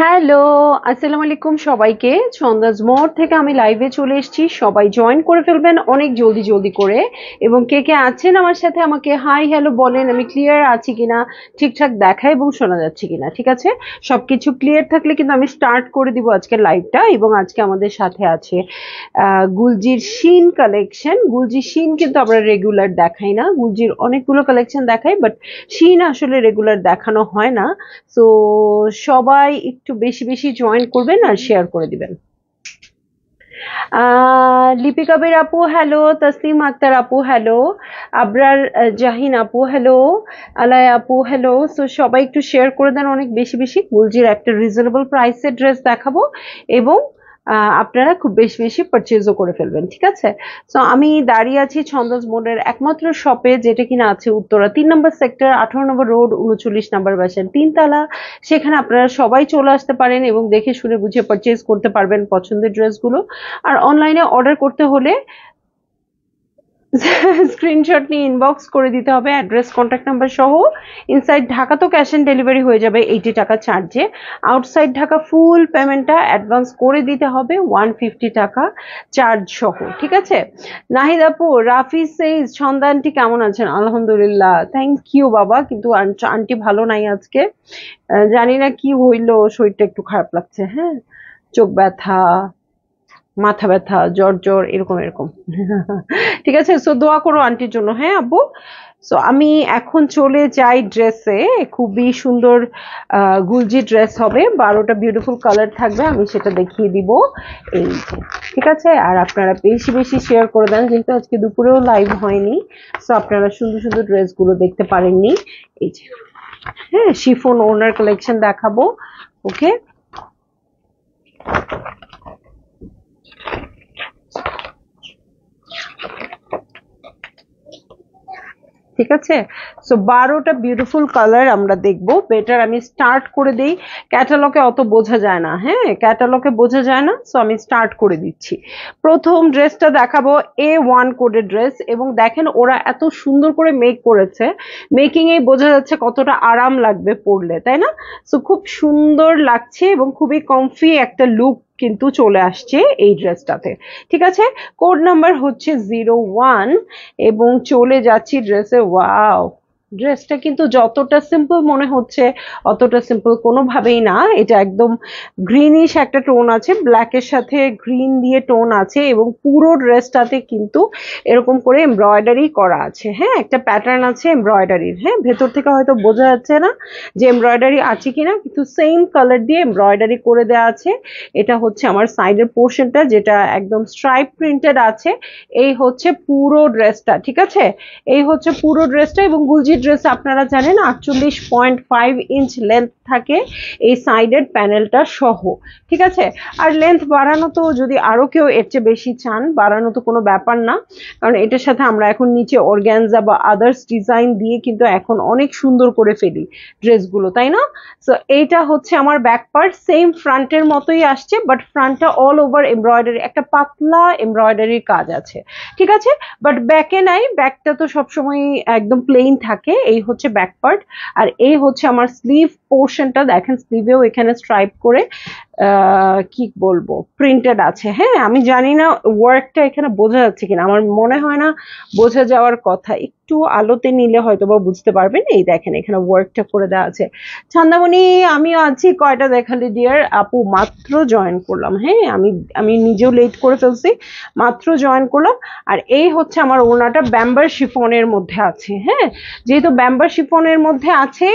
Hello, আসসালামু আলাইকুম সবাইকে। ছন্দাজ মোড় থেকে আমি লাইভে চলে এসেছি। সবাই জয়েন করে ফেলবেন অনেক জলদি জলদি করে। এবং কে কে আছেন আমার সাথে আমাকে হাই হ্যালো বলেন, আমি ক্লিয়ার আছি কিনা, ঠিকঠাক দেখা এবং শোনা যাচ্ছে কিনা। ঠিক আছে, সবকিছু ক্লিয়ার থাকলে কিন্তু আমি স্টার্ট করে দিব আজকের লাইভটা। এবং আজকে আমাদের সাথে আছে গুলজির শিন কালেকশন। গুলজির শিন কিন্তু আমরা রেগুলার দেখাই না, গুলজির অনেকগুলো কালেকশন দেখাই, বাট শিন আসলে রেগুলার দেখানো হয় না। সো সবাই একটু বেশি বেশি জয়েন করবেন আর শেয়ার করে দিবেন। লিপিকা বের আপু হ্যালো, তসলিম আক্তার আপু হ্যালো, আবরার জাহিন আপু হ্যালো, আলায় আপু হ্যালো। সো সবাই একটু শেয়ার করে দেন অনেক বেশি বেশি। গুলজির একটা রিজনেবল প্রাইসের ড্রেস দেখাবো এবং আপনারা খুব বেশি বেশি পারচেজও করে ফেলবেন। ঠিক আছে, সো আমি দাঁড়িয়ে আছি ছন্দাজ মোড়ের একমাত্র শপে, যেটা কিনা আছে উত্তরা 3 নম্বর সেক্টর, 18 নম্বর রোড, 39 নম্বর বাসার 3 তলা। সেখানে আপনারা সবাই চলে আসতে পারেন এবং দেখে শুনে বুঝে পারচেজ করতে পারবেন পছন্দের ড্রেসগুলো। আর অনলাইনে অর্ডার করতে হলে স্ক্রিনশট নিয়ে ইনবক্স করে দিতে হবে অ্যাড্রেস কন্ট্যাক্ট নাম্বার সহ। ইনসাইড ঢাকা তো ক্যাশ অন ডেলিভারি হয়ে যাবে 80 টাকা চার্জে। আউটসাইড ঢাকা ফুল পেমেন্টটা অ্যাডভান্স করে দিতে হবে 150 টাকা চার্জ সহ। ঠিক আছে, নাহিদ আপু, রাফি সেইজ, ছন্দা আন্টি কেমন আছেন? আলহামদুলিল্লাহ, থ্যাংক ইউ বাবা। কিন্তু আন্টি ভালো নাই আজকে, জানি না কি হইলো, শরীরটা একটু খারাপ লাগছে। হ্যাঁ, চোখ ব্যথা, মাথা ব্যথা, জ্বর জ্বর এরকম এরকম। ঠিক আছে, সো দোয়া করো আন্টির জন্য। হ্যাঁ আব্বু। সো আমি এখন চলে যাই ড্রেসে। খুবই সুন্দর গুলজি ড্রেস হবে, 12টা বিউটিফুল কালার থাকবে, আমি সেটা দেখিয়ে দিব। এই যে, ঠিক আছে, আর আপনারা বেশি বেশি শেয়ার করে দেন, যেহেতু আজকে দুপুরেও লাইভ হয়নি, সো আপনারা সুন্দর সুন্দর ড্রেসগুলো দেখতে পারেননি। এই যে, হ্যাঁ, শিফন ওনার কালেকশন দেখাবো। ওকে, ঠিক আছে, সো 12টা বিউটিফুল কালার আমরা দেখবো। বেটার আমি স্টার্ট করে দিই, ক্যাটালগে অত বোঝা যায় না। হ্যাঁ, ক্যাটালগে বোঝা যায় না, সো আমি স্টার্ট করে দিচ্ছি। প্রথম ড্রেসটা দেখাবো A1 কোডের ড্রেস, এবং দেখেন ওরা এত সুন্দর করে মেক করেছে, মেকিং এই বোঝা যাচ্ছে কতটা আরাম লাগবে পরলে, তাই না? সো খুব সুন্দর লাগছে এবং খুবই কমফি একটা লুক কিন্তু চলে আসছে এই ড্রেসটাতে। ঠিক আছে, কোড নাম্বার হচ্ছে 01 এবং চলে যাচ্ছি ড্রেসে। ওয়াও, ড্রেসটা কিন্তু যতটা সিম্পল মনে হচ্ছে অতটা সিম্পল কোনোভাবেই না। এটা একদম গ্রিনিশ একটা টোন আছে, ব্ল্যাকের সাথে গ্রিন দিয়ে টোন আছে, এবং পুরো ড্রেসটাতে কিন্তু এরকম করে এমব্রয়ডারি করা আছে। হ্যাঁ, একটা প্যাটার্ন আছে এমব্রয়ডারির। হ্যাঁ, ভেতর থেকে হয়তো বোঝা যাচ্ছে না যে এমব্রয়ডারি আছে কিনা, কিন্তু সেম কালার দিয়ে এমব্রয়ডারি করে দেওয়া আছে। এটা হচ্ছে আমার সাইডের পোর্শনটা, যেটা একদম স্ট্রাইপ প্রিন্টেড আছে। এই হচ্ছে পুরো ড্রেসটা, ঠিক আছে? এই হচ্ছে পুরো ড্রেসটা। এবং গুলজি ড্রেস আপনারা জানেন 48.5 ইঞ্চ লেন্থ থাকে এই সাইডের প্যানেলটা সহ, ঠিক আছে? আর লেন্থ বাড়ানো তো, যদি আরো কেউ এর চেয়ে বেশি চান, বাড়ানো তো কোনো ব্যাপার না, কারণ এটার সাথে আমরা এখন নিচে অর্গানজা বা আদার্স ডিজাইন দিয়ে কিন্তু এখন অনেক সুন্দর করে ফেলি ড্রেসগুলো, তাই না? সো এইটা হচ্ছে আমার ব্যাক পার্ট, সেম ফ্রন্টের মতোই আসছে, বাট ফ্রন্টটা অল ওভার এমব্রয়ডারি, একটা পাতলা এমব্রয়ডারির কাজ আছে, ঠিক আছে? বাট ব্যাকে নাই, ব্যাকটা তো সবসময় একদম প্লেন থাকে। এই হচ্ছে ব্যাক পার্ট। আর এই হচ্ছে আমার স্লিভ পোর্শনটা, দেখেন স্লিভেও এখানে স্ট্রাইপ করে কি বলবো প্রিন্টেড আছে। হ্যাঁ, আমি জানি না ওয়ার্কটা এখানে বোঝা যাচ্ছে কিনা, আমার মনে হয় না বোঝা যাওয়ার কথা, একটু আলোতে নিলে হয়তো বা বুঝতে পারবেন। এই দেখেন এখানে ওয়ার্কটা করে দেওয়া আছে। ছান্দামণি, আমিও আছি, কয়টা দেখালি ডিয়ার? আপু মাত্র জয়েন করলাম। হ্যাঁ, আমি আমি নিজেও লেট করে ফেলছি, মাত্র জয়েন করলাম। আর এই হচ্ছে আমার ওড়নাটা ব্যাম্বার শিফনের মধ্যে আছে। হ্যাঁ, যেহেতু ব্যাম্বার শিফনের মধ্যে আছে,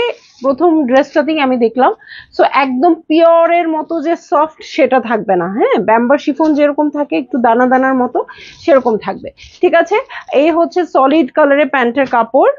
প্রথম ড্রেসটাতেই আমি দেখলাম, সো একদম পিওরের মতো যে সফট সেটা থাকবে না। হ্যাঁ, ব্যাম্বার শিফন যেরকম থাকে একটু দানা দানার মতো, সেরকম থাকবে, ঠিক আছে? এই হচ্ছে সলিড কালারের প্যান্টের কাপড়।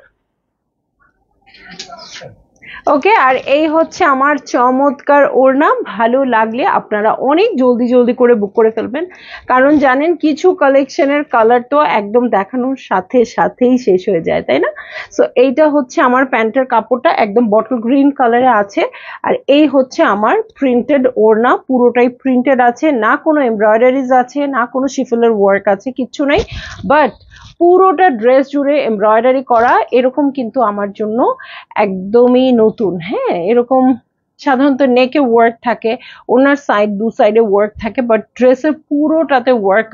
ওকে, আর এই হচ্ছে আমার চমৎকার ওড়না। ভালো লাগলে আপনারা অনেক জলদি জলদি করে বুক করে ফেলবেন, কারণ জানেন কিছু কালেকশনের কালার তো একদম দেখানোর সাথে সাথেই শেষ হয়ে যায়, তাই না? সো এইটা হচ্ছে আমার প্যান্টের কাপড়টা, একদম বটল গ্রিন কালারে আছে। আর এই হচ্ছে আমার প্রিন্টেড ওড়না, পুরোটাই প্রিন্টেড আছে, না কোনো এমব্রয়ডারিজ আছে, না কোনো শিফলের ওয়ার্ক আছে, কিচ্ছু নেই। বাট পুরোটা ড্রেস জুড়ে এমব্রয়ডারি করা, এরকম কিন্তু আমার জন্য একদমই নতুন। হ্যাঁ, এরকম সাধারণত নেকে ওয়ার্ক থাকে, ওনার দু সাইডে ওয়ার্ক থাকে, বাট ড্রেসের পুরোটাতে ওয়ার্ক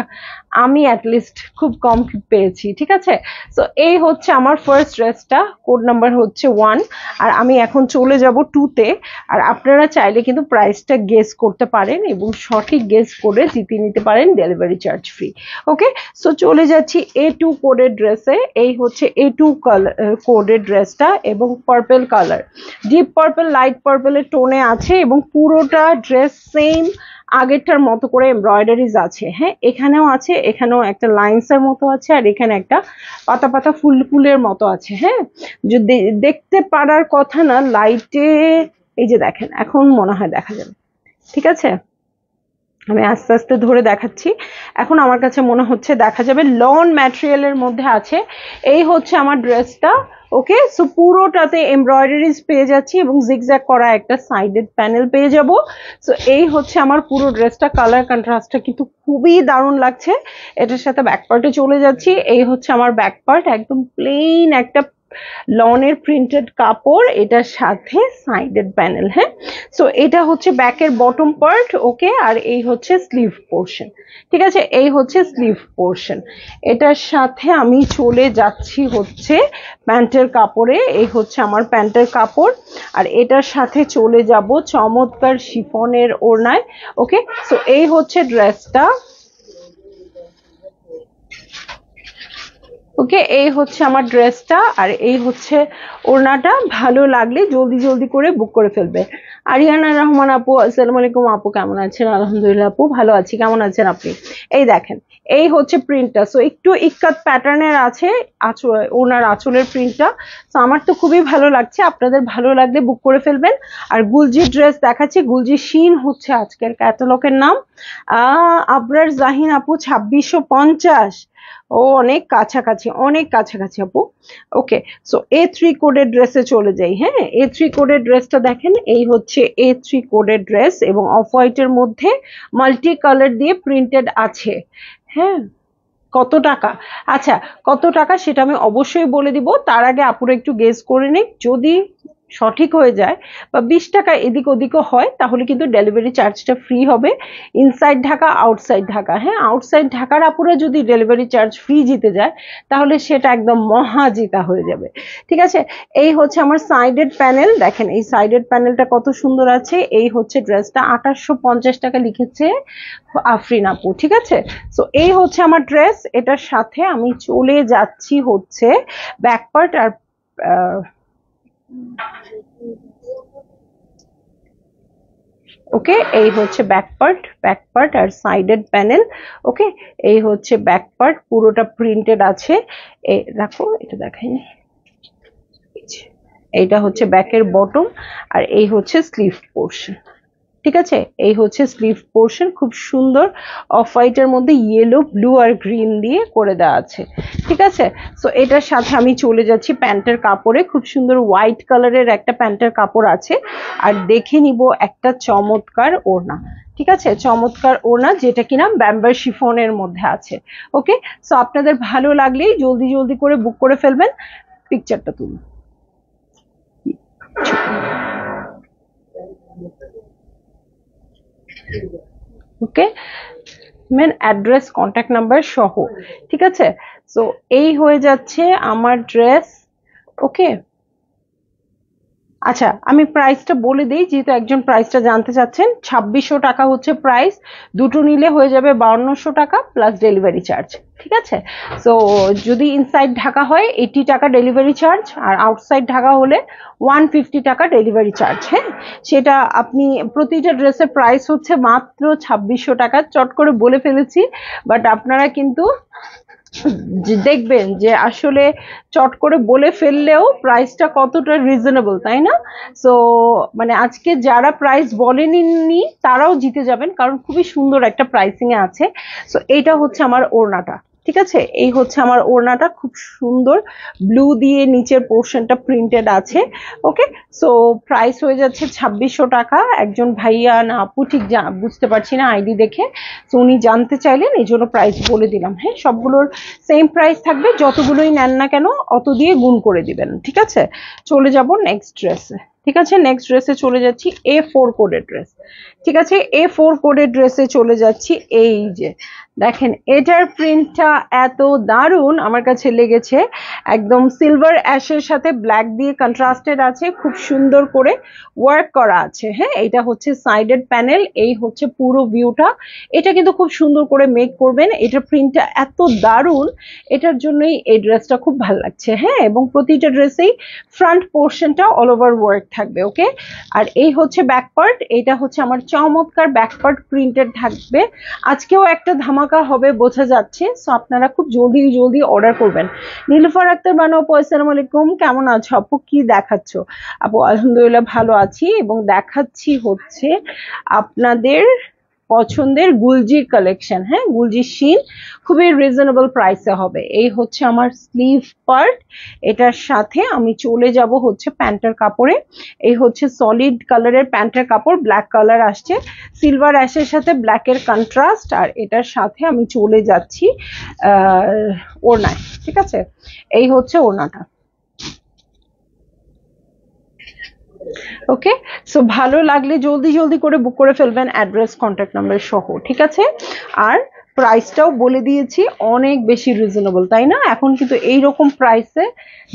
আমি অ্যাটলিস্ট খুব কম পেয়েছি, ঠিক আছে? তো এই হচ্ছে আমার ফার্স্ট ড্রেসটা, কোড নাম্বার হচ্ছে 1। আর আমি এখন চলে যাব 2-তে। আর আপনারা চাইলে কিন্তু প্রাইসটা গেস করতে পারেন এবং সঠিক গেস করে জিতে নিতে পারেন ডেলিভারি চার্জ ফ্রি। ওকে, সো চলে যাচ্ছি A2 কোডের ড্রেসে। এই হচ্ছে A2 কোডের ড্রেসটা, এবং purple colour, deep purple light পার্পলের টোনে আছে, এবং পুরোটা ড্রেস সেম আগেরটার মতো করে এমব্রয়ডারিজ আছে। হ্যাঁ, এখানেও আছে, এখানেও একটা লাইন্সের মতো আছে, আর এখানে একটা পাতা পাতা ফুল ফুলের মতো আছে। হ্যাঁ, যদি দেখতে পারার কথা না লাইটে, এই যে দেখেন, এখন মনে হয় দেখা যাবে, ঠিক আছে? আমি আস্তে আস্তে ধরে দেখাচ্ছি, এখন আমার কাছে মনে হচ্ছে দেখা যাবে। লন ম্যাটেরিয়ালের মধ্যে আছে। এই হচ্ছে আমার ড্রেসটা। ওকে, সো পুরোটাতে এমব্রয়ডারিজ পেয়ে যাচ্ছি, এবং জিগজ্যাগ করা একটা সাইডেড প্যানেল পেয়ে যাব। সো এই হচ্ছে আমার পুরো ড্রেসটা, কালার কন্ট্রাস্টটা কিন্তু খুবই দারুণ লাগছে। এটার সাথে ব্যাক পার্টে চলে যাচ্ছি। এই হচ্ছে আমার ব্যাক পার্ট, একদম প্লেন একটা লনের প্রিন্টেড কাপড়, এটার সাথে সাইডেড প্যানেল। হ্যাঁ, সো এটা হচ্ছে ব্যাকের বটম পার্ট। ওকে, আর এই হচ্ছে স্লিভ পোর্শন, ঠিক আছে? এই হচ্ছে স্লিভ পোর্শন। এটার সাথে আমি চলে যাচ্ছি হচ্ছে প্যান্টের কাপড়ে। এই হচ্ছে আমার প্যান্টের কাপড়, আর এটার সাথে চলে যাব চমৎকার শিফনের ওড়নায়। ওকে, সো এই হচ্ছে ড্রেসটা। ওকে, এই হচ্ছে আমার ড্রেসটা, আর এই হচ্ছে ওড়নাটা। ভালো লাগলে জলদি জলদি করে বুক করে ফেলবে। আরিয়ানা রহমান আপু, আসসালামু আলাইকুম আপু, কেমন আছেন? আলহামদুলিল্লাহ আপু, ভালো আছি, কেমন আছেন আপনি? এই দেখেন, এই হচ্ছে প্রিন্টটা। সো একটু ইক্কাত প্যাটার্নের আছে ওনার আঁচলের প্রিন্টটা। তো আমার তো খুবই ভালো লাগছে, আপনাদের ভালো লাগলে বুক করে ফেলবেন। আর গুলজি ড্রেস দেখাচ্ছি, গুলজি শিন হচ্ছে আজকের ক্যাটালগের নাম। আবরার জাহিন আপু 2650। ও অনেক কাছাকাছি, অনেক কাছাকাছি আপু। ওকে, সো A3 কোডের ড্রেসে চলে যাই। হ্যাঁ, A3 কোডের ড্রেসটা দেখেন, এই হচ্ছে A3 কোডের ড্রেস, এবং অফ হোয়াইটের মধ্যে মাল্টি কালার দিয়ে প্রিন্টেড আছে। হ্যাঁ, কত টাকা? আচ্ছা, কত টাকা সেটা আমি অবশ্যই বলে দিব, তার আগে আপুরা একটু গেস করে নিক। যদি সঠিক হয়ে যায় বা 20 টাকা এদিক ওদিকও হয় তাহলে কিন্তু ডেলিভারি চার্জটা ফ্রি হবে। ইনসাইড ঢাকা আউটসাইড ঢাকা, হ্যাঁ আউটসাইড ঢাকার আপুরা যদি ডেলিভারি চার্জ ফ্রি জিতে যায় তাহলে সেটা একদম মহা জিতা হয়ে যাবে। ঠিক আছে, এই হচ্ছে আমার সাইডেড প্যানেল, দেখেন এই সাইডেড প্যানেলটা কত সুন্দর আছে। এই হচ্ছে ড্রেসটা 2850 টাকা লিখেছে আফরিন আপু। ঠিক আছে, সো এই হচ্ছে আমার ড্রেস। এটার সাথে আমি চলে যাচ্ছি হচ্ছে ব্যাক পার্ট আর ওকে, এই হচ্ছে ব্যাক পার্ট আর সাইডেড প্যানেল। ওকে, এই হচ্ছে ব্যাক পার্ট, পুরোটা প্রিন্টেড আছে। রাখো, এটা দেখাইনি। এইটা হচ্ছে ব্যাকের বটম আর এই হচ্ছে স্লিভ পোর্শন। ঠিক আছে, এই হচ্ছে স্লিভ পোর্শন, খুব সুন্দর অফ হোয়াইটের মধ্যে ইয়েলো, ব্লু আর গ্রিন দিয়ে করে দেওয়া আছে। ঠিক আছে, সো এটার সাথে আমি চলে যাচ্ছি প্যান্টের কাপড়ে। খুব সুন্দর হোয়াইট কালারের একটা প্যান্টের কাপড় আছে আর দেখে নিব একটা চমৎকার ওড়না। ঠিক আছে, চমৎকার ওড়না যেটা কিনা ব্যাম্বার শিফনের মধ্যে আছে। ওকে, সো আপনাদের ভালো লাগলেই জলদি জলদি করে বুক করে ফেলবেন। পিকচারটা তুলুন। ওকে, মেন অ্যাড্রেস কন্ট্যাক্ট নাম্বার সহ। ঠিক আছে, সো এই হয়ে যাচ্ছে আমার ড্রেস। ওকে, আচ্ছা আমি প্রাইসটা বলে দিই যেহেতু একজন প্রাইসটা জানতে চাচ্ছেন। 2600 টাকা হচ্ছে প্রাইস, দুটো নিলে হয়ে যাবে 5200 টাকা প্লাস ডেলিভারি চার্জ। ঠিক আছে, সো যদি ইনসাইড ঢাকা হয় 80 টাকা ডেলিভারি চার্জ আর আউটসাইড ঢাকা হলে 150 টাকা ডেলিভারি চার্জ। হ্যাঁ, সেটা আপনি প্রতিটা ড্রেসের প্রাইস হচ্ছে মাত্র 2600 টাকা। চট করে বলে ফেলেছি, বাট আপনারা কিন্তু দেখবেন যে আসলে চট করে বলে ফেললেও প্রাইসটা কতটা রিজনেবল, তাই না? সো মানে আজকে যারা প্রাইস বলেননি তারাও জিতে যাবেন, কারণ খুবই সুন্দর একটা প্রাইসিং এ আছে। সো এইটা হচ্ছে আমার ওড়নাটা। ঠিক আছে, এই হচ্ছে আমার ওড়নাটা, খুব সুন্দর ব্লু দিয়ে নিচের পোর্শনটা প্রিন্টেড আছে। ওকে, সো প্রাইস হয়ে যাচ্ছে 2600 টাকা। একজন ভাইয়া না আপু ঠিক বুঝতে পারছি না আইডি দেখে, তো উনি জানতে চাইলেন এই জন্য প্রাইস বলে দিলাম। হ্যাঁ, সবগুলোর সেম প্রাইস থাকবে, যতগুলোই নেন না কেন অত দিয়ে গুণ করে দিবেন। ঠিক আছে, চলে যাব নেক্সট ড্রেসে। ঠিক আছে, নেক্সট ড্রেসে চলে যাচ্ছি A4 কোডের ড্রেস। ঠিক আছে, A4 কোডের ড্রেসে চলে যাচ্ছি। এই যে দেখেন এটার প্রিন্টটা এত দারুণ আমার কাছে লেগেছে, একদম সিলভার অ্যাশের সাথে ব্ল্যাক দিয়ে কন্ট্রাস্টেড আছে, খুব সুন্দর করে ওয়ার্ক করা আছে। হ্যাঁ, এটা হচ্ছে সাইডেড প্যানেল, এই হচ্ছে পুরো ভিউটা। এটা কিন্তু খুব সুন্দর করে মেক করবেন, এটার প্রিন্টটা এত দারুণ, এটার জন্যই এই ড্রেসটা খুব ভালো লাগছে। হ্যাঁ, এবং প্রতিটা ড্রেসেই ফ্রন্ট পোর্শনটা অল ওভার ওয়ার্ক থাকবে। ওকে, আর এই হচ্ছে ব্যাক পার্ট, এটা হচ্ছে আমার চমৎকার ব্যাক পার্ট প্রিন্টেড থাকবে। আজকেও একটা ধামাকা হবে বোঝা যাচ্ছে, সো আপনারা খুব জলদি জলদি অর্ডার করবেন। নীলুফার আক্তার বানু আপু, আসসালামু আলাইকুম, কেমন আছো আপু? কি দেখাচ্ছ আপু? আলহামদুলিল্লাহ ভালো আছি, এবং দেখাচ্ছি হচ্ছে আপনাদের পছন্দের গুলজির কালেকশন। হ্যাঁ, গুলজির শিন খুবই রিজনেবল প্রাইসে হবে। এই হচ্ছে আমার স্লিভ পার্ট, এটার সাথে আমি চলে যাব হচ্ছে প্যান্টের কাপড়ে। এই হচ্ছে সলিড কালারের প্যান্টের কাপড়, ব্ল্যাক কালার আসছে, সিলভার অ্যাশের সাথে ব্ল্যাকের কন্ট্রাস্ট, আর এটার সাথে আমি চলে যাচ্ছি ওড়নায়। ঠিক আছে, এই হচ্ছে ওড়নাটা। ওকে, সো ভালো লাগলে জলদি জলদি করে বুক করে ফেলবেন অ্যাড্রেস কন্ট্যাক্ট নাম্বার সহ। ঠিক আছে, আর প্রাইসটাও বলে দিয়েছি, অনেক বেশি রিজনেবল, তাই না? এখন কিন্তু এইরকম প্রাইসে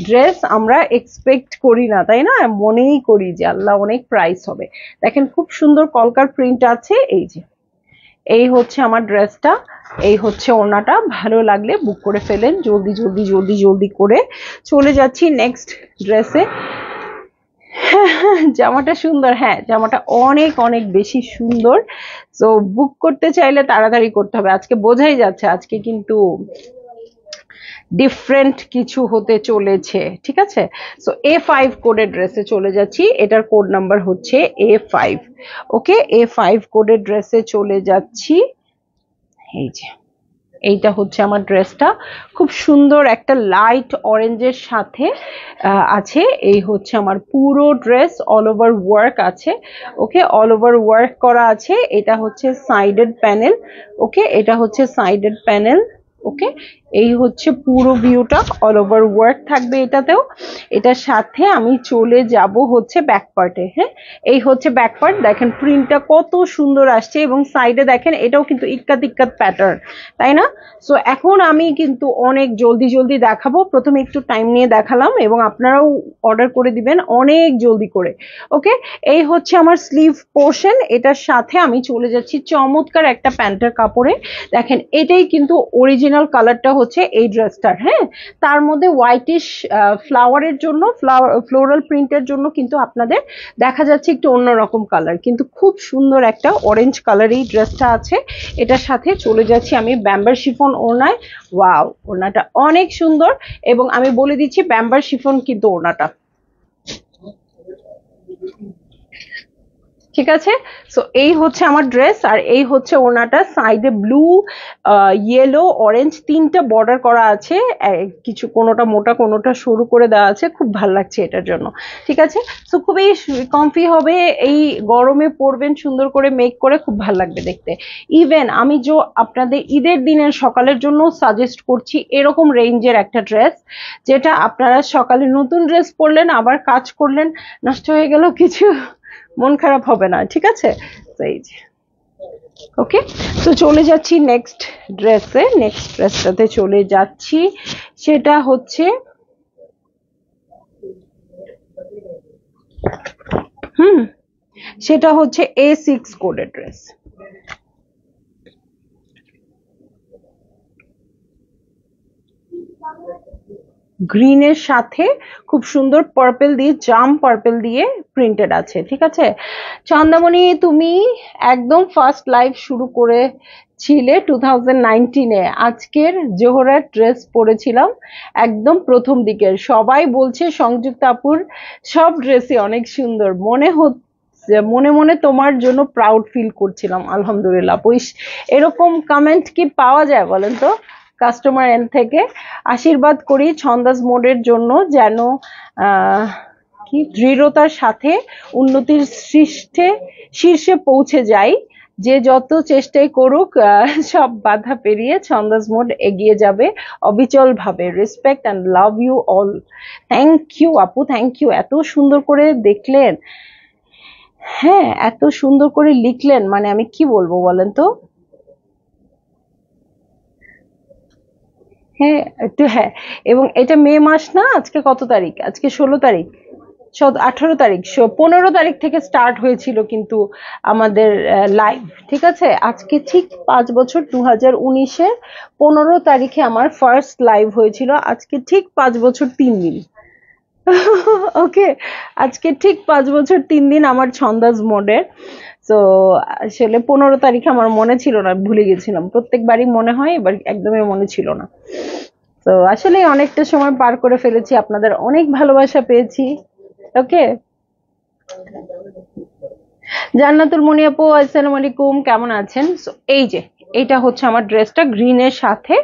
ড্রেস আমরা এক্সপেক্ট করি না, তাই না? মনেই করি যে আল্লাহ অনেক প্রাইস হবে। দেখেন খুব সুন্দর কলকার প্রিন্ট আছে। এই যে এই হচ্ছে আমার ড্রেসটা, এই হচ্ছে ওড়নাটা। ভালো লাগলে বুক করে ফেলেন জলদি জলদি জলদি জলদি করে। চলে যাচ্ছি নেক্সট ড্রেসে। জামাটা সুন্দর, হ্যাঁ জামাটা অনেক অনেক বেশি সুন্দর। তো বুক করতে চাইলে তাড়াতাড়ি করতে হবে, আজকে বোঝাই যাচ্ছে আজকে কিন্তু ডিফারেন্ট কিছু হতে চলেছে। ঠিক আছে, সো A5 কোডের ড্রেসে চলে যাচ্ছি, এটার কোড নাম্বার হচ্ছে A5। ওকে, A5 কোডের ড্রেসে চলে যাচ্ছি। এই যে এইটা হচ্ছে আমার ড্রেসটা, খুব সুন্দর একটা লাইট অরেঞ্জের সাথে আছে। এই হচ্ছে আমার পুরো ড্রেস, অল ওভার ওয়ার্ক আছে। ওকে, অল ওভার ওয়ার্ক করা আছে। এটা হচ্ছে সাইডেড প্যানেল। ওকে, এটা হচ্ছে সাইডেড প্যানেল। ওকে, এই হচ্ছে পুরো ভিউটা, অল ওভার ওয়ার্ক থাকবে এটাতেও। এটার সাথে আমি চলে যাব হচ্ছে ব্যাক পার্টে। হ্যাঁ, এই হচ্ছে ব্যাক পার্ট, দেখেন প্রিন্টটা কত সুন্দর আসছে এবং সাইডে দেখেন এটাও কিন্তু ইক্কাত ইক্কাত প্যাটার্ন, তাই না? সো এখন আমি কিন্তু অনেক জলদি জলদি দেখাবো, প্রথমে একটু টাইম নিয়ে দেখালাম এবং আপনারাও অর্ডার করে দিবেন অনেক জলদি করে। ওকে, এই হচ্ছে আমার স্লিভ পোর্শন, এটার সাথে আমি চলে যাচ্ছি চমৎকার একটা প্যান্টের কাপড়ে। দেখেন এটাই কিন্তু অরিজিনাল কালারটা হচ্ছে এই ড্রেসটার। হ্যাঁ, তার মধ্যে হোয়াইটিশ ফ্লাওয়ারের জন্য, ফ্লোরাল প্রিন্টের জন্য কিন্তু আপনাদের দেখা যাচ্ছে একটু অন্যরকম কালার, কিন্তু খুব সুন্দর একটা অরেঞ্জ কালার এই ড্রেসটা আছে। এটার সাথে চলে যাচ্ছি আমি ব্যাম্বার শিফন ওড়নায়। ওয়াও, ওড়নাটা অনেক সুন্দর এবং আমি বলে দিচ্ছি ব্যাম্বার শিফন কিন্তু ওড়নাটা, ঠিক আছে? সো এই হচ্ছে আমার ড্রেস আর এই হচ্ছে ওড়নাটা, সাইডে ব্লু, ইয়েলো, অরেঞ্জ তিনটা বর্ডার করা আছে, কিছু কোনোটা মোটা কোনোটা সরু করে দেওয়া আছে, খুব ভালো লাগছে এটার জন্য। ঠিক আছে, সো খুবই কমফি হবে, এই গরমে পরবেন সুন্দর করে মেক করে, খুব ভালো লাগবে দেখতে। ইভেন আমি আপনাদের ঈদের দিনের সকালের জন্য সাজেস্ট করছি এরকম রেঞ্জের একটা ড্রেস, যেটা আপনারা সকালে নতুন ড্রেস পরলেন, আবার কাজ করলেন, নষ্ট হয়ে গেল কিছু, মন খারাপ হবে না। ঠিক আছে, এই যে ওকে, তো চলে যাচ্ছি নেক্সট ড্রেসে। নেক্সট ড্রেসটাতে চলে যাচ্ছি, সেটা হচ্ছে সেটা হচ্ছে A6 কোডের ড্রেস। গ্রিনের সাথে খুব সুন্দর পার্পল দিয়ে, জাম পার্পল দিয়ে প্রিন্টেড আছে। ঠিক আছে, চন্দামণি তুমি একদম ফার্স্ট লাইভ শুরু করেছিলে 2019-এ, আজকের জোহরার ড্রেস পরেছিলাম একদম প্রথম দিকের। সবাই বলছে সংযুক্ত আপুর সব ড্রেসই অনেক সুন্দর, মনে মনে তোমার জন্য প্রাউড ফিল করছিলাম। আলহামদুলিল্লাহ, এরকম কমেন্ট কি পাওয়া যায় বলেন তো কাস্টমার এন্ড থেকে? আশীর্বাদ করি ছন্দাস মোডের জন্য, যেন কি দৃঢ়তার সাথে উন্নতির শীর্ষে পৌঁছে যায়। যে যত চেষ্টাই করুক সব বাধা পেরিয়ে ছন্দাস মোড এগিয়ে যাবে অবিচল ভাবে। Respect and love you all. Thank you আপু, থ্যাংক ইউ, এত সুন্দর করে দেখলেন, হ্যাঁ এত সুন্দর করে লিখলেন, মানে আমি কি বলবো বলেন তো। হ্যাঁ একটু, হ্যাঁ, এবং এটা মে মাস না, আজকে কত তারিখ? আজকে 16 তারিখ, 18 তারিখ, 15 তারিখ থেকে স্টার্ট হয়েছিল কিন্তু আমাদের লাইভ। ঠিক আছে, আজকে ঠিক 5 বছর, 2019-এর 15 তারিখে আমার ফার্স্ট লাইভ হয়েছিল, আজকে ঠিক 5 বছর 3 দিন। ওকে, আজকে ঠিক 5 বছর 3 দিন আমার ছন্দাজ মোডের। তো আসলে 15 তারিখে আমার মনে ছিল না, ভুলে গেছিলাম, প্রত্যেকবারই মনে হয়, এবার একদমই মনে ছিল না। তো আসলে অনেকটা সময় পার করে ফেলেছি, আপনাদের অনেক ভালোবাসা পেয়েছি। ওকে, জান্নাতুল মনি আপু আসসালামু আলাইকুম, কেমন আছেন? এই যে এইটা হচ্ছে আমার ড্রেসটা, গ্রিনের সাথে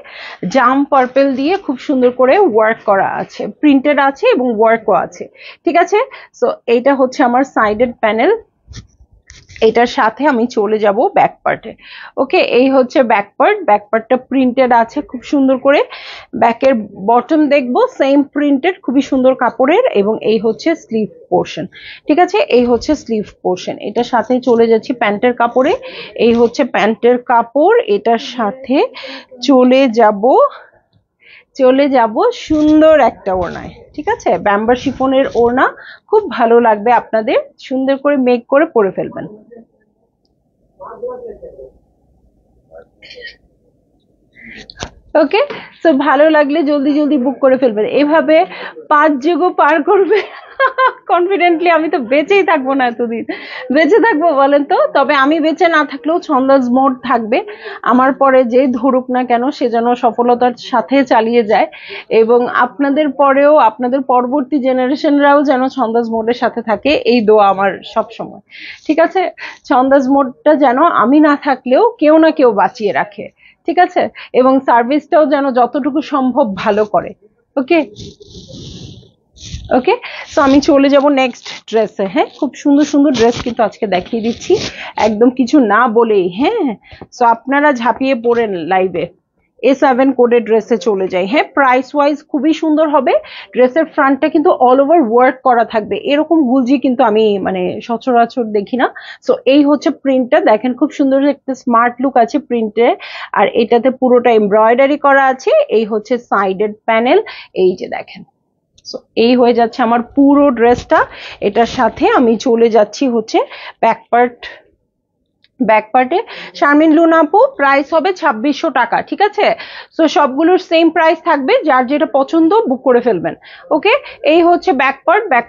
জাম পার্পল দিয়ে খুব সুন্দর করে ওয়ার্ক করা আছে, প্রিন্টেড আছে এবং ওয়ার্কও আছে। ঠিক আছে, সো এইটা হচ্ছে আমার সাইডেড প্যানেল, এটার সাথে আমি চলে যাব ব্যাক পার্টে। ওকে, এই হচ্ছে ব্যাক পার্ট, ব্যাক পার্টটা প্রিন্টেড আছে খুব সুন্দর করে, ব্যাকের বটম দেখবো সেম প্রিন্টেড, খুবই সুন্দর কাপড়ের, এবং এই হচ্ছে স্লিভ পোর্শন। ঠিক আছে, এই হচ্ছে স্লিভ পোর্শন, এটার সাথে চলে যাচ্ছি প্যান্টের কাপড়ে। এই হচ্ছে প্যান্টের কাপড়, এটার সাথে চলে যাব সুন্দর একটা ওড়নায়। ঠিক আছে, ব্যাম্বার শিফনের ওড়না, খুব ভালো লাগবে আপনাদের, সুন্দর করে মেক করে পরে ফেলবেন। ওকে, সো ভালো লাগলে জলদি জলদি বুক করে ফেলবেন, এভাবে 5 যুগও পার করবে কনফিডেন্টলি। আমি তো বেঁচেই থাকবো না এতদিন, বেঁচে থাকবো বলেন তো? তবে আমি বেঁচে না থাকলেও ছন্দাজ মোড থাকবে, আমার পরে যে ধরুক না কেন সে যেন সফলতার সাথে চালিয়ে যায়, এবং আপনাদের পরেও আপনাদের পরবর্তী জেনারেশনরাও যেন ছন্দাজ মোডের সাথে থাকে, এই দোয়া আমার সব সময়। ঠিক আছে, ছন্দাজ মোডটা যেন আমি না থাকলেও কেউ না কেউ বাঁচিয়ে রাখে। ঠিক আছে, এবং সার্ভিসটাও যেন যতটুকু সম্ভব ভালো করে। ওকে, ওকে, সো আমি চলে যাব নেক্সট ড্রেসে। হ্যাঁ, খুব সুন্দর সুন্দর ড্রেস কিন্তু আজকে দেখিয়ে দিচ্ছি একদম কিছু না বলেই। হ্যাঁ, সো আপনারা ঝাঁপিয়ে পড়েন লাইভে, A7 কোডের ড্রেসে চলে যাই। হ্যাঁ, প্রাইস ওয়াইজ খুবই সুন্দর হবে। ড্রেসের ফ্রন্টটা কিন্তু অল ওভার ওয়ার্ক করা থাকবে, এরকম গুলজি কিন্তু আমি মানে সচরাচর দেখি না। সো এই হচ্ছে প্রিন্টটা, দেখেন খুব সুন্দর একটা স্মার্ট লুক আছে প্রিন্টে। আর এটাতে পুরোটা এমব্রয়ডারি করা আছে। এই হচ্ছে সাইডেড প্যানেল, এই যে দেখেন। সো এই হয়ে যাচ্ছে আমার পুরো ড্রেসটা। এটার সাথে আমি চলে যাচ্ছি হচ্ছে ব্যাক পার্টে। শারমিন লুনা আপু, প্রাইস হবে 2600 টাকা, ঠিক আছে? সো সবগুলোর সেম প্রাইস থাকবে, যার যেটা পছন্দ বুক করে ফেলবেন। ওকে, এই হচ্ছে ব্যাক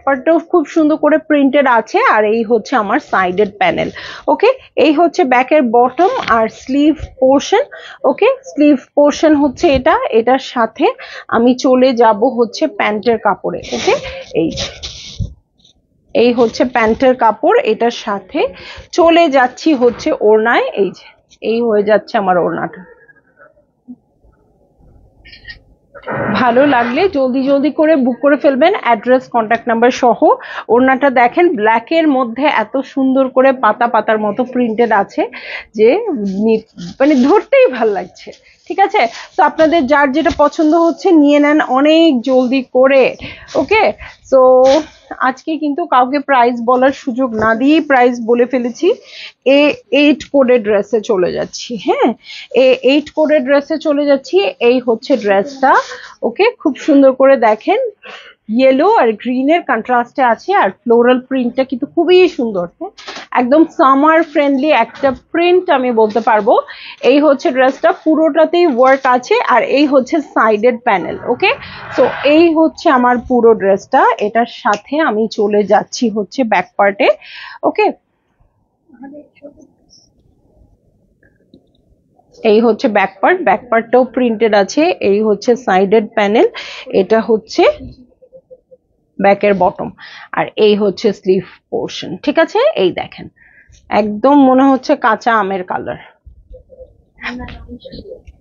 পার্টটাও খুব সুন্দর করে প্রিন্টেড আছে। আর এই হচ্ছে আমার সাইডেড প্যানেল। ওকে, এই হচ্ছে ব্যাকের বটম আর স্লিভ পোর্শন। ওকে, স্লিভ পোর্শন হচ্ছে এটা। এটার সাথে আমি চলে যাব হচ্ছে প্যান্টের কাপড়ে। ওকে, এই হচ্ছে প্যান্টের কাপড়, এটার সাথে চলে যাচ্ছি হচ্ছে ওড়নায়। এই যে এই হয়ে যাচ্ছে আমার ওড়নাটা। ভালো লাগলে জলদি জলদি করে বুক করে ফেলবেন, অ্যাড্রেস কন্ট্যাক্ট নাম্বার সহ। ওড়নাটা দেখেন ব্ল্যাকের মধ্যে এত সুন্দর করে পাতা পাতার মতো প্রিন্টেড আছে যে মানে ধরতেই ভাল লাগছে। ঠিক আছে, তো আপনাদের যার যেটা পছন্দ হচ্ছে নিয়ে নেন অনেক জলদি করে। ওকে, সো আজকে কিন্তু কাউকে প্রাইস বলার সুযোগ না দিয়েই প্রাইস বলে ফেলেছি। A8 কোডের ড্রেসে চলে যাচ্ছি। হ্যাঁ, A8 কোডের ড্রেসে চলে যাচ্ছি। এই হচ্ছে ড্রেসটা। ওকে, খুব সুন্দর করে দেখেন ইয়েলো আর গ্রিনের কন্ট্রাস্টে আছে। আর ফ্লোরাল প্রিন্টটা কিন্তু খুবই সুন্দর। হ্যাঁ, একদম সামার ফ্রেন্ডলি একটা প্রিন্ট আমি বলতে পারবো। এই হচ্ছে ড্রেসটা, পুরোটাতেই ওয়ার্ক আছে। আর এই হচ্ছে সাইডেড প্যানেল। ওকে, সো এই হচ্ছে আমার পুরো ড্রেসটা। এটার সাথে আমি চলে যাচ্ছি হচ্ছে ব্যাক পার্টে। ওকে, এই হচ্ছে ব্যাক পার্টটাও প্রিন্টেড আছে। এই হচ্ছে সাইডেড প্যানেল, এটা হচ্ছে ব্যাকের বটম, আর এই হচ্ছে স্লিভ পোর্শন। ঠিক আছে, এই দেখেন একদম মনে হচ্ছে কাঁচা আমের কালার,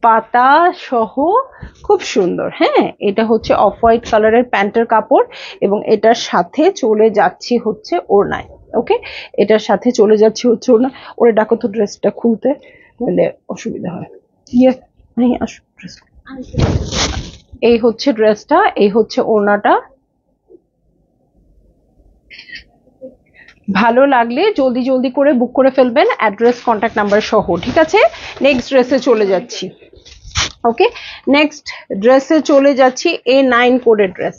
পাতা সহ, খুব সুন্দর। হ্যাঁ, এটা হচ্ছে অফ হোয়াইট কালারের প্যান্টের কাপড় এবং এটার সাথে চলে যাচ্ছি হচ্ছে ওড়নায়। ওকে, এটার সাথে চলে যাচ্ছি হচ্ছে ওড়না। ওরে ডাকো তো ড্রেসটা খুলতে, নাহলে অসুবিধা হয়। ইয়ে নেই, আসো ড্রেস। এই হচ্ছে ড্রেসটা, এই হচ্ছে ওড়নাটা। ভালো লাগলে জলদি জলদি করে বুক করে ফেলবেন, অ্যাড্রেস কন্ট্যাক্ট নাম্বার সহ। ঠিক আছে, নেক্সট ড্রেসে চলে যাচ্ছি। ওকে, নেক্সট ড্রেসে চলে যাচ্ছি A9 কোডের ড্রেস।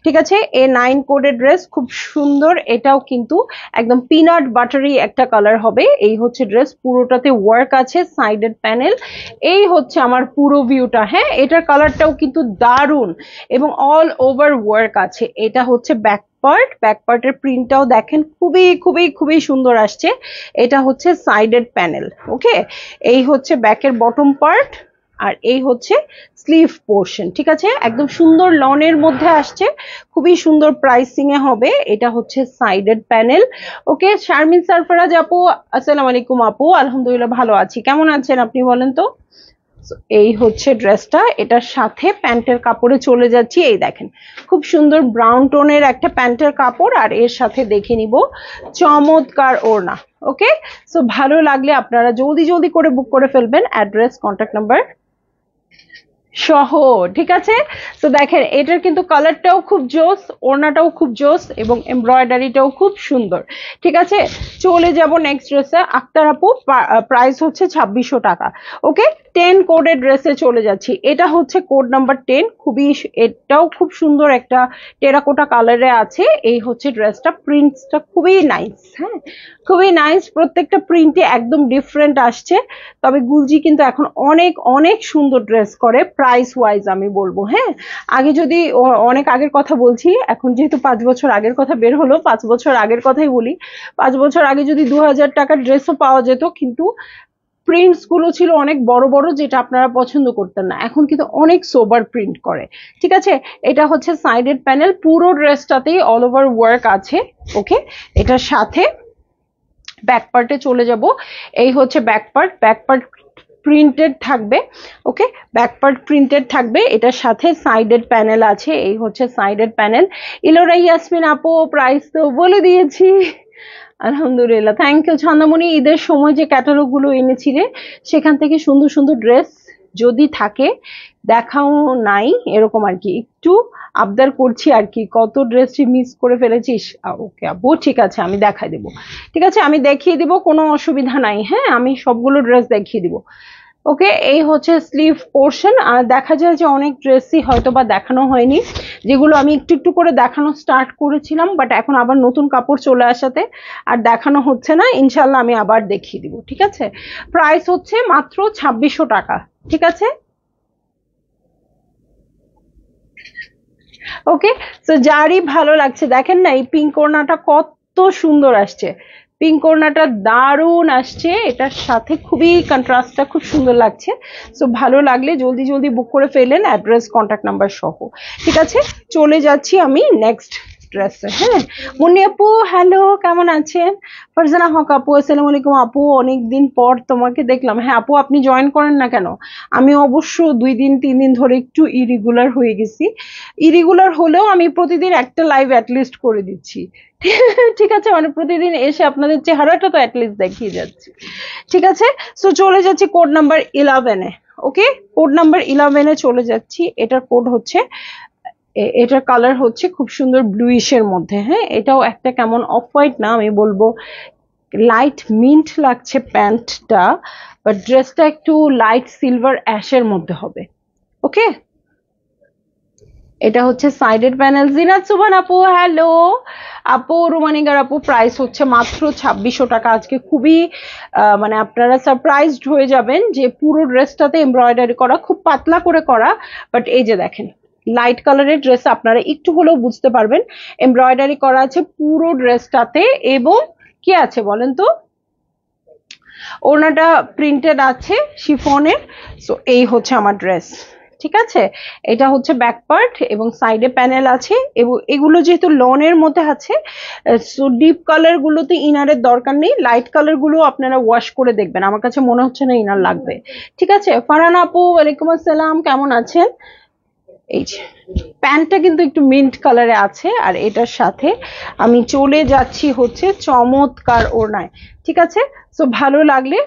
ঠিক আছে, A9 কোডের ড্রেস খুব সুন্দর। এটাও কিন্তু একদম পিনাট বাটারি একটা কালার হবে। এই হচ্ছে ড্রেস, পুরোটাতে ওয়ার্ক আছে, সাইডেড প্যানেল। এই হচ্ছে আমার পুরো ভিউটা। হ্যাঁ, এটার কালারটাও কিন্তু দারুণ এবং অল ওভার ওয়ার্ক আছে। এটা হচ্ছে ব্যাক পার্টের প্রিন্টটাও দেখেন খুবই খুবই খুবই সুন্দর আসছে। এটা হচ্ছে সাইডেড প্যানেল। ওকে, এই হচ্ছে ব্যাকের বটম পার্ট আর এই হচ্ছে স্লিভ পোর্শন। ঠিক আছে, একদম সুন্দর লনের মধ্যে আসছে, খুবই সুন্দর প্রাইসিং এ হবে। এটা হচ্ছে সাইডেড প্যানেল। ওকে, শারমিন সারফরাজ আপু, আসসালামু আলাইকুম আপু। আলহামদুলিল্লাহ ভালো আছি, কেমন আছেন আপনি বলেন তো? এই হচ্ছে ড্রেসটা, এটার সাথে প্যান্টের কাপড়ে চলে যাচ্ছি। এই দেখেন খুব সুন্দর ব্রাউন টোনের একটা প্যান্টের কাপড়, আর এর সাথে দেখে নিব চমৎকার ওড়না। ওকে, সো ভালো লাগলে আপনারা জলদি জলদি করে বুক করে ফেলবেন, অ্যাড্রেস কন্ট্যাক্ট নাম্বার সহ। ঠিক আছে, তো দেখেন এটার কিন্তু কালারটাও খুব জোস, ওড়নাটাও খুব জোস এবং এমব্রয়ডারিটাও খুব সুন্দর। ঠিক আছে, চলে যাব নেক্সট ড্রেসে। আক্তার আপু, প্রাইস হচ্ছে 2600 টাকা। ওকে, 10 কোডের ড্রেসে চলে যাচ্ছি। এটা হচ্ছে কোড নাম্বার 10, খুবই এটাও খুব সুন্দর একটা টেরাকোটা কালারে আছে। এই হচ্ছে ড্রেসটা, প্রিন্টসটা খুবই নাইস। হ্যাঁ, খুবই নাইস, প্রত্যেকটা প্রিন্টে একদম ডিফারেন্ট আসছে। তবে গুলজি কিন্তু এখন অনেক অনেক সুন্দর ড্রেস করে প্রাইস ওয়াইজ আমি বলবো। হ্যাঁ, আগে যদি অনেক আগের কথা বলছি, এখন যেহেতু 5 বছর আগের কথা বের হলো, 5 বছর আগের কথাই বলি। 5 বছর আগে যদি 2000 টাকার ড্রেসও পাওয়া যেত, কিন্তু প্রিন্টস গুলো ছিল অনেক বড় বড়, যেটা আপনারা পছন্দ করতেন না। এখন কিন্তু অনেক সোবার প্রিন্ট করে। ঠিক আছে, এটা হচ্ছে সাইডেড প্যানেল, পুরো ড্রেসটাতেই অল ওভার ওয়ার্ক আছে। ওকে, এটার সাথে ব্যাক পার্টে চলে যাব। এই হচ্ছে ব্যাক পার্ট প্রিন্টেড থাকবে। ওকে, ব্যাক পার্ট প্রিন্টেড থাকবে, এটার সাথে সাইডেড প্যানেল আছে। এই হচ্ছে সাইডেড প্যানেল। ইলোরা ইয়াসমিন আপু, প্রাইস তো বলে দিয়েছি। আলহামদুলিল্লাহ, থ্যাংক ইউ। ছন্দমণি, ঈদের সময় যে ক্যাটালগ গুলো এনেছিলে সেখান থেকে সুন্দর সুন্দর ড্রেস যদি থাকে দেখাও নাই এরকম আর কি, একটু আবদার করছি আর কি। কত ড্রেস মিস করে ফেলেছিস? ওকে আপু ঠিক আছে, আমি দেখাই দেবো। ঠিক আছে, আমি দেখিয়ে দিব, কোনো অসুবিধা নাই। হ্যাঁ, আমি সবগুলো ড্রেস দেখিয়ে দিব। ওকে, এই হচ্ছে স্লিভ পোর্শন। আর দেখা যায় যে অনেক ড্রেসই হয়তো বা দেখানো হয়নি, যেগুলো আমি একটু একটু করে দেখানো স্টার্ট করেছিলাম, বাট এখন আবার নতুন কাপড় চলে আসাতে আর দেখানো হচ্ছে না। ইনশাল্লাহ আমি আবার দেখিয়ে দিব। ঠিক আছে, প্রাইস হচ্ছে মাত্র 2600 টাকা। ঠিক আছে, ওকে। তো যারই ভালো লাগছে, দেখেন না এই পিঙ্ক ওড়নাটা কত সুন্দর আসছে, পিঙ্ক ওড়নাটা দারুণ আসছে, এটার সাথে খুবই কন্ট্রাস্টটা খুব সুন্দর লাগছে। সো ভালো লাগলে জলদি জলদি বুক করে ফেলেন, অ্যাড্রেস কন্ট্যাক্ট নাম্বার সহ। ঠিক আছে, চলে যাচ্ছি আমি নেক্সট ড্রেসে। হ্যাঁ, মুন্নি আপু হ্যালো, কেমন আছেন? ফারজানা হক আপু আসসালামু আলাইকুম আপু, অনেকদিন পর তোমাকে দেখলাম। হ্যাঁ আপু, আপনি জয়েন করেন না কেন? আমি অবশ্য 2 দিন 3 দিন ধরে একটু ইরেগুলার হয়ে গেছি। ইরেগুলার হলেও আমি প্রতিদিন একটা লাইভ অ্যাটলিস্ট করে দিচ্ছি। ঠিক আছে, মানে প্রতিদিন এসে আপনাদের চেহারাটা তো অ্যাটলিস্ট দেখিয়ে যাচ্ছি। ঠিক আছে, সো চলে যাচ্ছি কোড নাম্বার 11-এ। ওকে, কোড নাম্বার 11-এ চলে যাচ্ছি। এটার কোড হচ্ছে, এটার কালার হচ্ছে খুব সুন্দর ব্লুইশের মধ্যে। হ্যাঁ, এটাও একটা কেমন অফ হোয়াইট না, আমি বলবো লাইট মিন্ট লাগছে প্যান্টটা, বাট ড্রেসটা একটু লাইট সিলভার অ্যাশের মধ্যে হবে। ওকে, এটা হচ্ছে সাইডের প্যানেল। জিনাত সুবান আপু হ্যালো আপু, রুমানিগার আপু, প্রাইস হচ্ছে মাত্র 2600 টাকা। আজকে খুবই মানে আপনারা সারপ্রাইজড হয়ে যাবেন যে পুরো ড্রেসটাতে এমব্রয়ডারি করা, খুব পাতলা করে করা, বাট এই যে দেখেন লাইট কালারের ড্রেস, আপনারা একটু হলেও বুঝতে পারবেন এমব্রয়ডারি করা আছে পুরো ড্রেসটাতে। এবং কি আছে বলেন তো, ওড়নাটা প্রিন্টেড আছে শিফনের। সো এই হচ্ছে আমার ড্রেস। ঠিক আছে, এটা হচ্ছে ব্যাক পার্ট এবং সাইডে প্যানেল আছে। এবং এগুলো যেহেতু লনের মধ্যে আছে, সো ডিপ কালার গুলোতে ইনারের দরকার নেই, লাইট কালার গুলো আপনারা ওয়াশ করে দেখবেন, আমার কাছে মনে হচ্ছে না ইনার লাগবে। ঠিক আছে, ফারহান আপু ওয়ালাইকুম আসসালাম, কেমন আছেন? এই যে প্যান্টটা কিন্তু একটু মিন্ট কালারে আছে, আর এটার সাথে আমি চলে যাচ্ছি হচ্ছে চমৎকার ওড়নায়। ঠিক আছে, সো ভালো লাগলে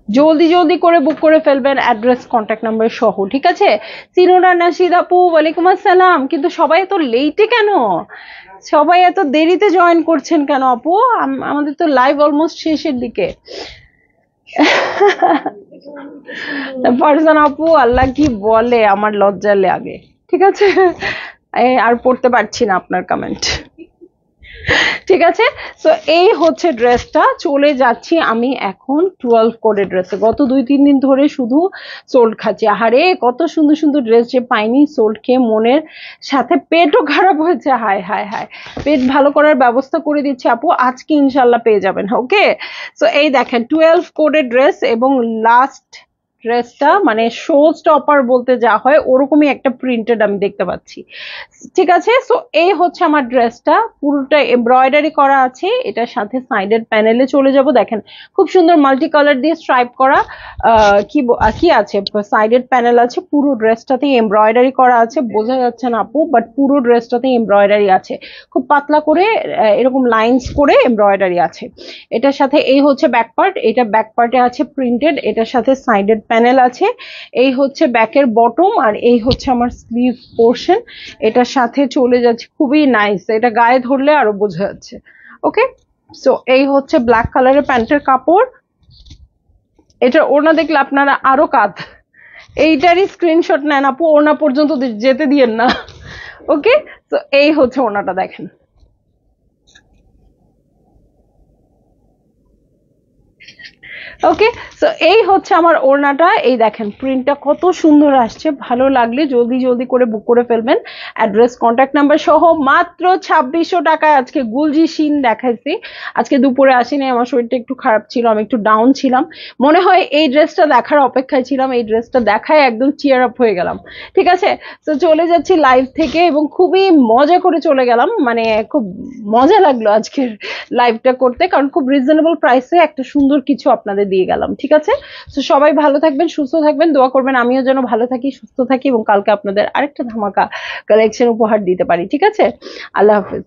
জলদি জলদি করে বুক করে ফেলবেন, অ্যাড্রেস কন্ট্যাক্ট নাম্বার সহ। ঠিক আছে, সিনোরা নাশিদ আপু ওয়ালাইকুম আসসালাম, কিন্তু সবাই এত লেটে কেন, সবাই এত দেরিতে জয়েন করছেন কেন আপু? আমাদের তো লাইভ অলমোস্ট শেষের দিকে। ফারজান আপু আল্লাহ কি বলে, আমার লজ্জা লাগে। ঠিক আছে, আর পড়তে পারছি না আপনার কমেন্ট। ঠিক আছে, তো এই হচ্ছে ড্রেসটা। চলে যাচ্ছি আমি এখন 12 কোডের ড্রেসে। গত 2-3 দিন ধরে শুধু সোল্ড খাচ্ছি, আহারে কত সুন্দর সুন্দর ড্রেস যে পাইনি, সোল্ড খেয়ে মনের সাথে পেটও খারাপ হয়েছে। হায় হায় হায়, পেট ভালো করার ব্যবস্থা করে দিচ্ছি আপু, আজকে ইনশাল্লাহ পেয়ে যাবেন। ওকে, সো এই দেখেন 12 কোডের ড্রেস, এবং লাস্ট ড্রেসটা মানে শো স্টপার বলতে যা হয় ওরকমই একটা প্রিন্টেড আমি দেখতে পাচ্ছি। ঠিক আছে, সো এই হচ্ছে আমার ড্রেসটা, পুরোটা এমব্রয়ডারি করা আছে। এটার সাথে সাইডের প্যানেলে চলে যাব, দেখেন খুব সুন্দর মাল্টি কালার দিয়ে স্ট্রাইপ করা কি আছে, সাইডের প্যানেল আছে, পুরো ড্রেসটাতেই এমব্রয়ডারি করা আছে। বোঝা যাচ্ছে না আপু, বাট পুরো ড্রেসটাতেই এমব্রয়ডারি আছে, খুব পাতলা করে এরকম লাইন্স করে এমব্রয়ডারি আছে। এটার সাথে এই হচ্ছে ব্যাক পার্ট, এটা ব্যাক পার্টে আছে প্রিন্টেড, এটার সাথে সাইডের প্যানেল আছে। এই হচ্ছে ব্যাকের বটম, আর এই হচ্ছে আমার স্লিভ পোর্শন। এটার সাথে চলে যাচ্ছে, খুবই নাইস, এটা গায়ে ধরলে আরো বোঝা যাচ্ছে। ওকে, সো এই হচ্ছে ব্ল্যাক কালারের প্যান্টের কাপড়। এটা ওড়না দেখলে আপনারা আরো কাঁদ, এইটারই স্ক্রিনশট নেন আপু, ওড়না পর্যন্ত যেতে দিয়েন না। ওকে, তো এই হচ্ছে ওড়নাটা, দেখেন ওকে। সো এই হচ্ছে আমার ওড়নাটা, এই দেখেন প্রিন্টটা কত সুন্দর আসছে। ভালো লাগলে জলদি জলদি করে বুক করে ফেলবেন, অ্যাড্রেস কন্ট্যাক্ট নাম্বার সহ। মাত্র 2600 টাকায় আজকে গুলজি শিন দেখাইছি। আজকে দুপুরে আসিনি, আমার শরীরটা একটু খারাপ ছিল, আমি একটু ডাউন ছিলাম। মনে হয় এই ড্রেসটা দেখার অপেক্ষায় ছিলাম, এই ড্রেসটা দেখায় একদম চিয়ার আপ হয়ে গেলাম। ঠিক আছে, তো চলে যাচ্ছি লাইভ থেকে, এবং খুবই মজা করে চলে গেলাম, মানে খুব মজা লাগলো আজকের লাইভটা করতে, কারণ খুব রিজনেবল প্রাইসে একটা সুন্দর কিছু আপনাদের দিয়ে গেলাম। ঠিক আছে, তো সবাই ভালো থাকবেন, সুস্থ থাকবেন, দোয়া করবেন আমিও যেন ভালো থাকি, সুস্থ থাকি, এবং কালকে আপনাদের আরেকটা ধামাকা কালেকশন উপহার দিতে পারি। ঠিক আছে, আল্লাহ হাফেজ।